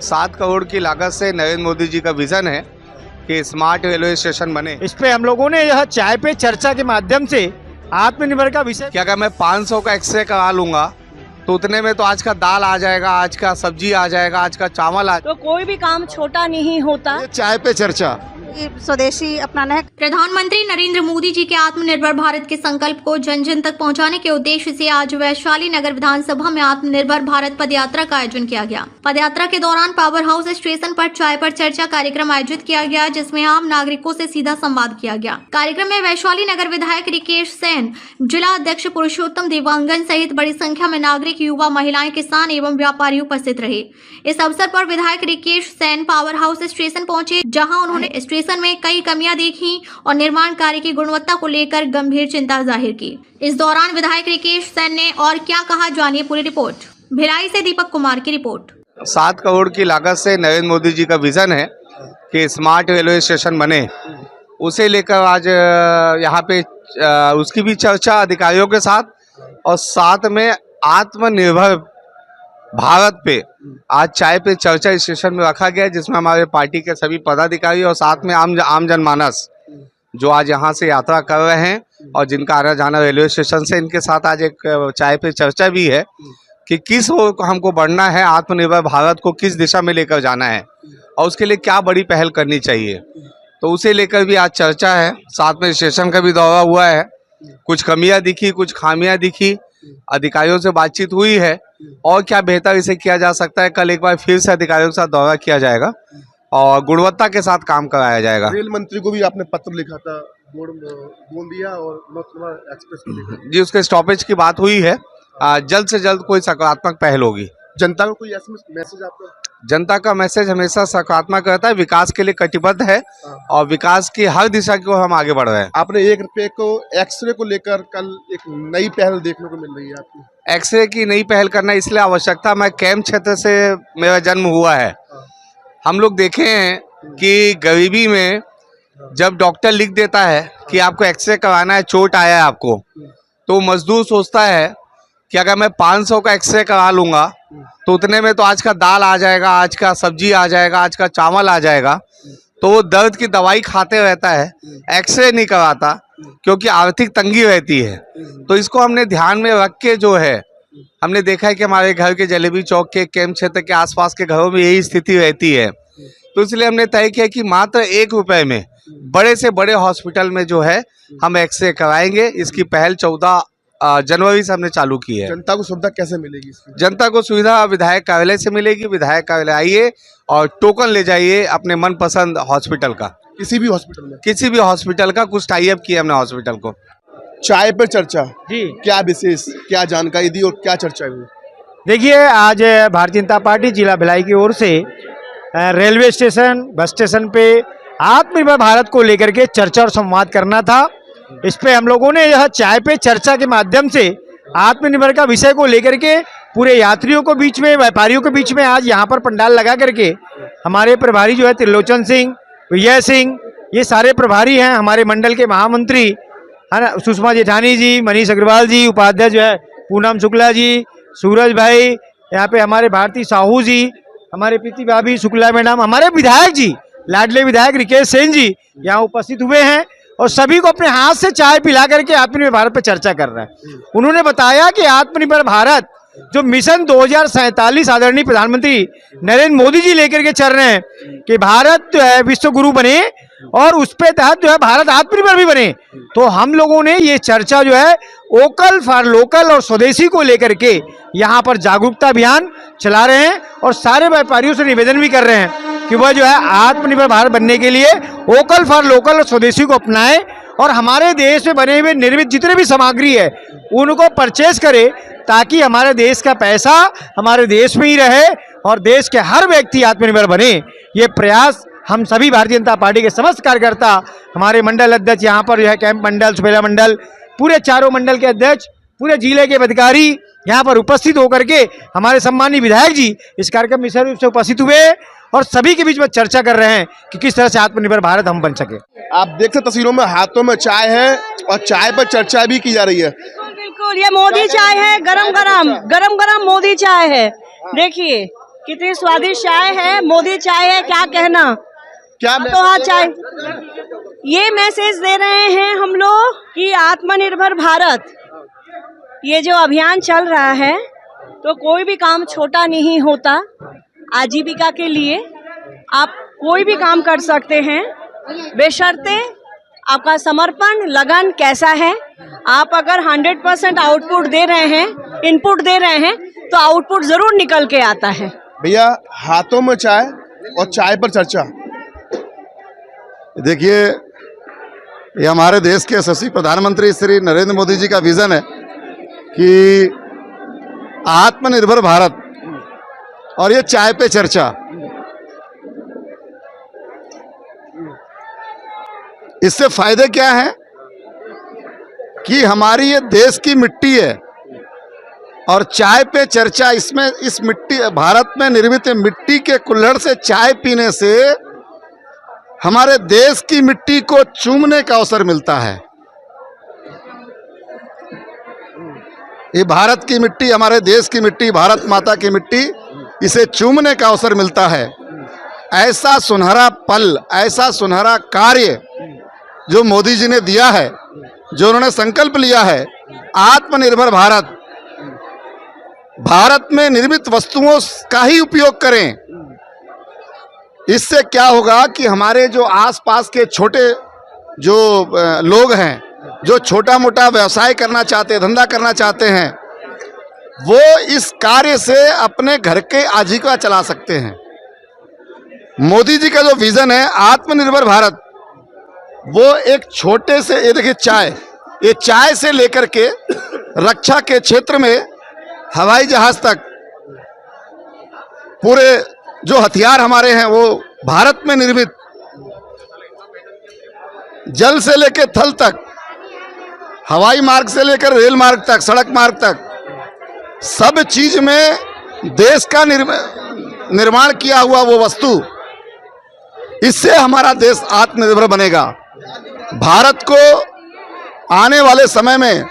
7 करोड़ की लागत से नरेंद्र मोदी जी का विजन है कि स्मार्ट रेलवे स्टेशन बने। इस पे हम लोगों ने यह चाय पे चर्चा के माध्यम से आत्मनिर्भर का विषय क्या अगर मैं 500 का एक्सरे करा लूंगा तो उतने में तो आज का दाल आ जाएगा, आज का सब्जी आ जाएगा, आज का चावल आ तो कोई भी काम छोटा नहीं होता। चाय पे चर्चा स्वदेशी अपनाना है। प्रधानमंत्री नरेंद्र मोदी जी के आत्मनिर्भर भारत के संकल्प को जन जन तक पहुंचाने के उद्देश्य से आज वैशाली नगर विधानसभा में आत्मनिर्भर भारत पदयात्रा का आयोजन किया गया। पदयात्रा के दौरान पावर हाउस स्टेशन पर चाय पर चर्चा कार्यक्रम आयोजित किया गया, जिसमें आम नागरिकों से सीधा संवाद किया गया। कार्यक्रम में वैशाली नगर विधायक रिकेश सेन, जिला अध्यक्ष पुरुषोत्तम देवांगन सहित बड़ी संख्या में नागरिक, युवा, महिलाएं, किसान एवं व्यापारी उपस्थित रहे। इस अवसर पर विधायक Rikesh Sen power house station पहुंचे, जहां उन्होंने स्टेशन में कई कमियां देखी और निर्माण कार्य की गुणवत्ता को लेकर गंभीर चिंता जाहिर की। इस दौरान विधायक रिकेश सेन ने और क्या कहा, जानिए पूरी रिपोर्ट। भिलाई से दीपक कुमार की रिपोर्ट। 7 करोड़ की लागत से नरेंद्र मोदी जी का विजन है कि स्मार्ट रेलवे स्टेशन बने। उसे लेकर आज यहाँ पे उसकी भी चर्चा अधिकारियों के साथ और साथ में आत्मनिर्भर भारत पे आज चाय पे चर्चा स्टेशन में रखा गया, जिसमें हमारे पार्टी के सभी पदाधिकारी और साथ में आम जनमानस जो आज यहाँ से यात्रा कर रहे हैं और जिनका आना जाना रेलवे स्टेशन से, इनके साथ आज एक चाय पे चर्चा भी है कि किस ओर हमको बढ़ना है, आत्मनिर्भर भारत को किस दिशा में लेकर जाना है और उसके लिए क्या बड़ी पहल करनी चाहिए। तो उसे लेकर भी आज चर्चा है। साथ में स्टेशन का भी दौरा हुआ है, कुछ कमियां दिखी, कुछ खामियां दिखी, अधिकारियों से बातचीत हुई है और क्या बेहतर इसे किया जा सकता है। कल एक बार फिर से अधिकारियों के साथ दौरा किया जाएगा और गुणवत्ता के साथ काम कराया जाएगा। रेल मंत्री को भी आपने पत्र लिखा था, बोल दिया और लोकसभा एक्सप्रेस को लिखा जी, उसके स्टॉपेज की बात हुई है। जल्द से जल्द कोई सकारात्मक पहल होगी। जनता को कोई मैसेज आपका? जनता का मैसेज हमेशा सकारात्मक रहता है, विकास के लिए कटिबद्ध है और विकास की हर दिशा की ओर हम आगे बढ़ रहे हैं। आपने 1 रुपए को एक्सरे को लेकर कल एक नई पहल देखने को मिल रही है आपकी। एक्सरे की नई पहल करना इसलिए आवश्यकता, मैं कैंप क्षेत्र से मेरा जन्म हुआ है। हम लोग देखे हैं कि गरीबी में जब डॉक्टर लिख देता है कि आपको एक्सरे कराना है, चोट आया है आपको, तो मजदूर सोचता है कि अगर मैं 500 का एक्सरे करा लूंगा तो उतने में तो आज का दाल आ जाएगा, आज का सब्जी आ जाएगा, आज का चावल आ जाएगा। तो वो दर्द की दवाई खाते रहता है, एक्सरे नहीं कराता क्योंकि आर्थिक तंगी रहती है। तो इसको हमने ध्यान में रख के जो है, हमने देखा है कि हमारे घर के जलेबी चौक के कैंप क्षेत्र के आसपास के घरों में यही स्थिति रहती है। तो इसलिए हमने तय किया कि मात्र 1 रुपए में बड़े से बड़े हॉस्पिटल में जो है हम एक्सरे कराएंगे। इसकी पहल 14 जनवरी से हमने चालू की है। जनता को सुविधा कैसे मिलेगी इसकी? जनता को सुविधा विधायक कार्यालय से मिलेगी। विधायक कार्यालय आइए और टोकन ले जाइए अपने मनपसंद हॉस्पिटल का, किसी भी हॉस्पिटल में, किसी भी हॉस्पिटल का। कुछ टाई अप किया हमने हॉस्पिटल को। चाय पर चर्चा जी, क्या विशेष, क्या जानकारी दी और क्या चर्चा हुई? देखिए, आज भारतीय जनता पार्टी जिला भिलाई की ओर से रेलवे स्टेशन, बस स्टेशन पे आत्मनिर्भर भारत को लेकर के चर्चा और संवाद करना था। इस पे हम लोगों ने यह चाय पे चर्चा के माध्यम से आत्मनिर्भर का विषय को लेकर के पूरे यात्रियों को बीच में, व्यापारियों के बीच में आज यहाँ पर पंडाल लगा करके हमारे प्रभारी जो है त्रिलोचन सिंह, विजय सिंह, ये सारे प्रभारी हैं। हमारे मंडल के महामंत्री है ना, सुषमा जेठानी जी, मनीष अग्रवाल जी, उपाध्यक्ष जो है पूनम शुक्ला जी, सूरज भाई, यहाँ पे हमारे भारती साहू जी, हमारे प्रीति भाभी शुक्ला मैडम, हमारे विधायक जी, लाडले विधायक रिकेश सेन जी यहाँ उपस्थित हुए हैं और सभी को अपने हाथ से चाय पिला करके आत्मनिर्भर भारत पर चर्चा कर रहे हैं। उन्होंने बताया कि आत्मनिर्भर भारत जो मिशन 2047 आदरणीय प्रधानमंत्री नरेंद्र मोदी जी लेकर के चल रहे हैं कि भारत जो है विश्व गुरु बने और उस पे तहत जो है भारत आत्मनिर्भर भी बने। तो हम लोगों ने ये चर्चा जो है वोकल फॉर लोकल और स्वदेशी को लेकर के यहाँ पर जागरूकता अभियान चला रहे हैं और सारे व्यापारियों से निवेदन भी कर रहे हैं कि वह जो है आत्मनिर्भर भारत बनने के लिए वोकल फॉर लोकल और स्वदेशी को अपनाएं और हमारे देश में बने हुए निर्मित जितने भी सामग्री है उनको परचेज करे, ताकि हमारे देश का पैसा हमारे देश में ही रहे और देश के हर व्यक्ति आत्मनिर्भर बने। ये प्रयास हम सभी भारतीय जनता पार्टी के समस्त कार्यकर्ता, हमारे मंडल अध्यक्ष यहाँ पर जो है कैंप मंडल, सुबेला मंडल, पूरे चारों मंडल के अध्यक्ष, पूरे जिले के अधिकारी यहाँ पर उपस्थित होकर के हमारे सम्मानीय विधायक जी इस कार्यक्रम में विशेष रूप से उपस्थित हुए और सभी के बीच में चर्चा कर रहे हैं कि किस तरह से आत्मनिर्भर भारत हम बन सके। आप देख सकते तस्वीरों में हाथों में चाय है और चाय पर चर्चा भी की जा रही है। बिल्कुल, ये मोदी चाय है, गरम गरम मोदी चाय है। देखिए कितनी स्वादिष्ट चाय है, मोदी चाय है, क्या कहना। क्या तो हाँ चाय, ये मैसेज दे रहे हैं हम लोग कि आत्मनिर्भर भारत, ये जो अभियान चल रहा है, तो कोई भी काम छोटा नहीं होता। आजीविका के लिए आप कोई भी काम कर सकते हैं, बेशर्ते आपका समर्पण लगन कैसा है। आप अगर 100% आउटपुट दे रहे हैं, इनपुट दे रहे हैं, तो आउटपुट जरूर निकल के आता है। भैया, हाथों में चाय और चाय पर चर्चा। देखिए, ये हमारे देश के यशस्वी प्रधानमंत्री श्री नरेंद्र मोदी जी का विजन है कि आत्मनिर्भर भारत, और ये चाय पे चर्चा। इससे फायदे क्या हैं कि हमारी ये देश की मिट्टी है, और चाय पे चर्चा, इसमें इस मिट्टी, भारत में निर्मित मिट्टी के कुल्हड़ से चाय पीने से हमारे देश की मिट्टी को चूमने का अवसर मिलता है। ये भारत की मिट्टी, हमारे देश की मिट्टी, भारत माता की मिट्टी, इसे चूमने का अवसर मिलता है। ऐसा सुनहरा पल, ऐसा सुनहरा कार्य जो मोदी जी ने दिया है, जो उन्होंने संकल्प लिया है, आत्मनिर्भर भारत, भारत में निर्मित वस्तुओं का ही उपयोग करें। इससे क्या होगा कि हमारे जो आसपास के छोटे जो लोग हैं, जो छोटा मोटा व्यवसाय करना चाहते हैं, धंधा करना चाहते हैं, वो इस कार्य से अपने घर के आजीविका चला सकते हैं। मोदी जी का जो विजन है आत्मनिर्भर भारत, वो एक छोटे से, ये देखिए चाय, ये चाय से लेकर के रक्षा के क्षेत्र में हवाई जहाज तक, पूरे जो हथियार हमारे हैं वो भारत में निर्मित, जल से लेकर थल तक, हवाई मार्ग से लेकर रेल मार्ग तक, सड़क मार्ग तक, सब चीज में देश का निर्माण किया हुआ वो वस्तु, इससे हमारा देश आत्मनिर्भर बनेगा। भारत को आने वाले समय में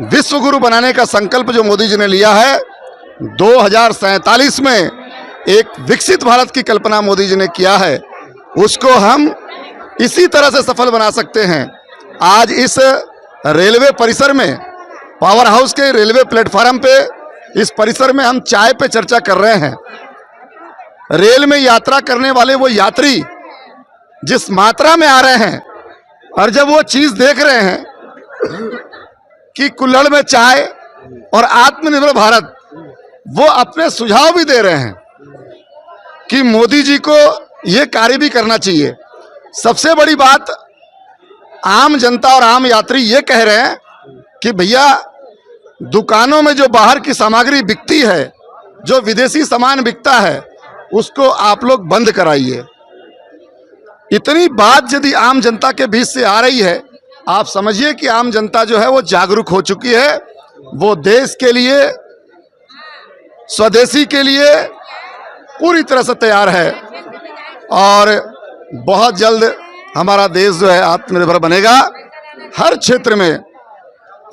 विश्व गुरु बनाने का संकल्प जो मोदी जी ने लिया है, 2047 में एक विकसित भारत की कल्पना मोदी जी ने किया है, उसको हम इसी तरह से सफल बना सकते हैं। आज इस रेलवे परिसर में, पावर हाउस के रेलवे प्लेटफार्म पे, इस परिसर में हम चाय पे चर्चा कर रहे हैं। रेल में यात्रा करने वाले वो यात्री जिस मात्रा में आ रहे हैं, और जब वो चीज देख रहे हैं कि कुल्हड़ में चाय और आत्मनिर्भर भारत, वो अपने सुझाव भी दे रहे हैं कि मोदी जी को ये कार्य भी करना चाहिए। सबसे बड़ी बात, आम जनता और आम यात्री ये कह रहे हैं कि भैया, दुकानों में जो बाहर की सामग्री बिकती है, जो विदेशी सामान बिकता है, उसको आप लोग बंद कराइए। इतनी बात यदि आम जनता के बीच से आ रही है, आप समझिए कि आम जनता जो है वो जागरूक हो चुकी है। वो देश के लिए, स्वदेशी के लिए पूरी तरह से तैयार है, और बहुत जल्द हमारा देश जो है आत्मनिर्भर बनेगा। हर क्षेत्र में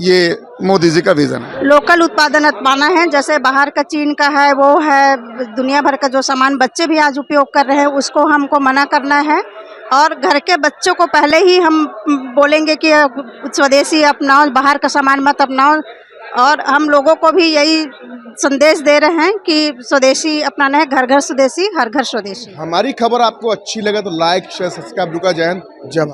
ये मोदी जी का विजन है। लोकल उत्पादन अपनाना है, जैसे बाहर का चीन का है, वो है, दुनिया भर का जो सामान बच्चे भी आज उपयोग कर रहे हैं, उसको हमको मना करना है। और घर के बच्चों को पहले ही हम बोलेंगे कि स्वदेशी अपनाओ, बाहर का सामान मत अपनाओ। और हम लोगों को भी यही संदेश दे रहे हैं कि स्वदेशी अपनाना है, घर घर स्वदेशी, हर घर स्वदेशी। हमारी खबर आपको अच्छी लगे तो लाइक, शेयर, सब्सक्राइब। जय हिंद, जय भारत।